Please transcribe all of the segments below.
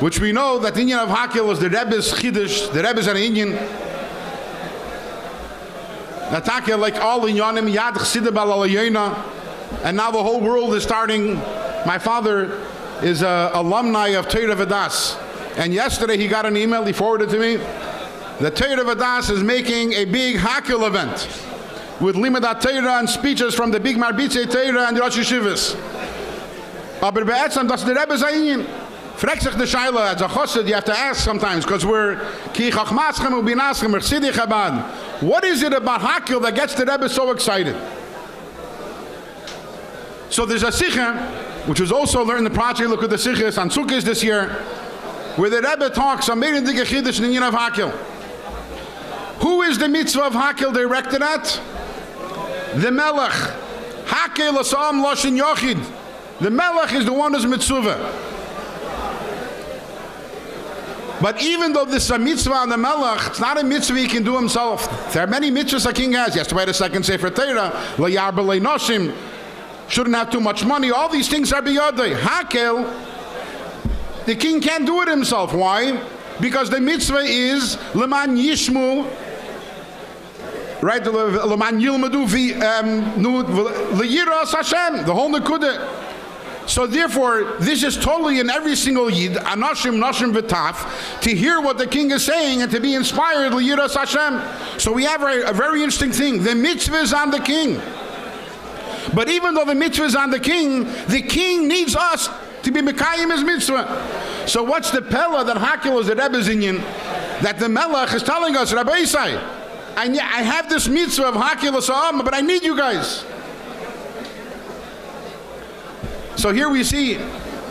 which we know that the Inyan of Hakel was the Rebbe's Chiddush, the Rebbe's an Inyan. That Hakel, like all Inyanim, Yad Chassidut Bal Alayena, and now the whole world is starting. My father is an alumni of Torah Vadas, and yesterday he got an email, he forwarded to me. The Torah Vadas is making a big Hakel event with Limudat Torah and speeches from the big Marbitzei Torah and the Rosh Yeshivas. Aber be'etzam, das the Rebbe's Inyan. Fragt sich the Shaila, as a Chassid, you have to ask sometimes, because we're Ki Chachmaschem u Binaschem, Chassidus Chabad. What is it about Hakel that gets the Rebbe so excited? So there's a Sikha, which was also learned in the project, look at the Sikhas on Sukkot this year, where the Rebbe talks on Meirin Dige Chiddush in the Inyan of Hakel. Who is the mitzvah of Hakel directed at? The Melech. Hakel Asam Loshin Yochid. The Melech is the one who's mitzvah. But even though this is a mitzvah on the Melech, it's not a mitzvah he can do himself. There are many mitzvahs a king has. He has to write a second Sefer Torah. Lo yarba le'noshim. Shouldn't have too much money. All these things are biyadei. Hakel, the king can't do it himself. Why? Because the mitzvah is leman yishmu, right? Leman yilmadu leyiras Hashem. The whole nekudah. So therefore, this is totally in every single yid, anashim, nashim, v'taf, to hear what the king is saying and to be inspired, leyiras Hashem. So we have a very interesting thing. The mitzvah is on the king. But even though the mitzvah is on the king needs us to be mekayim his mitzvah. So what's the pella that Hakel is the Rebbe's Inyan, that the Melech is telling us, Rabbi Isai, I have this mitzvah of Hakel Asa'am, but I need you guys. So here we see,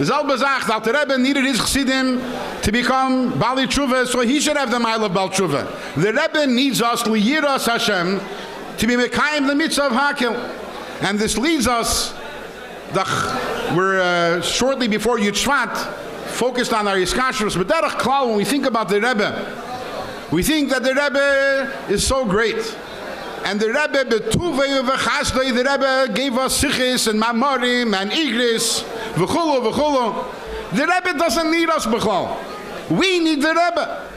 Zal Bazach, that the Rebbe needed his Chassidim to become Bali Tshuva, so he should have the mile of Bal Tshuva. The Rebbe needs us, Liyiras Hashem, to be mekayim the mitzvah of Hakel. And this leads us, we're shortly before Yud Shvat, focused on our Yiskashrus, but Derech Klal, when we think about the Rebbe, we think that the Rebbe is so great. And the Rebbe, Betuvei v'chasdei, the Rebbe gave us Sichis and Mamorim and Igris, v'chulu, v'chulu. The Rebbe doesn't need us, B'chlal. We need the Rebbe.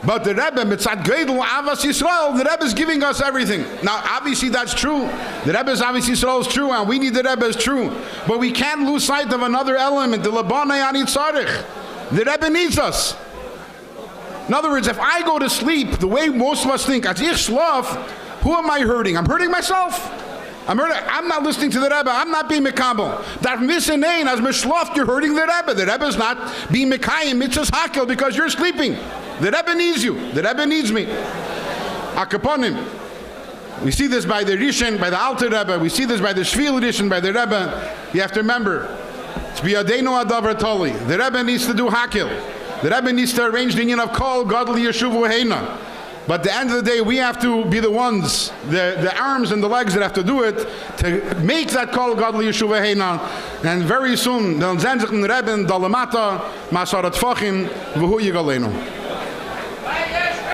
But the Rebbe, Mitzad Geidel, Avas Yisrael, the Rebbe is giving us everything. Now, obviously that's true. The Rebbe's Avas Yisrael is true, and we need the Rebbe is true. But we can't lose sight of another element, the Labanei Ani Tzarech. The Rebbe needs us. In other words, if I go to sleep, the way most of us think, as ich schlaf, who am I hurting? I'm hurting myself. I'm not listening to the Rebbe. I'm not being mekabel. That misenein, as mishlaf, you're hurting the Rebbe. The Rebbe is not being mekayim mitzvahs hakel because you're sleeping. The Rebbe needs you. The Rebbe needs me. Akaponim. We see this by the Rishon, by the Alter Rebbe. We see this by the Shvil Rishon, by the Rebbe. You have to remember, it's biyadenu adavar toli. The Rebbe needs to do hakel. The Rebbe needs to arrange the union of kol godly yeshuvu heina. But at the end of the day, we have to be the ones, the arms and the legs that have to do it to make that kol godly yeshuva heina. And very soon, the Rebbe, Dalamata, Masarat Fachim, V'hu Yigalenu.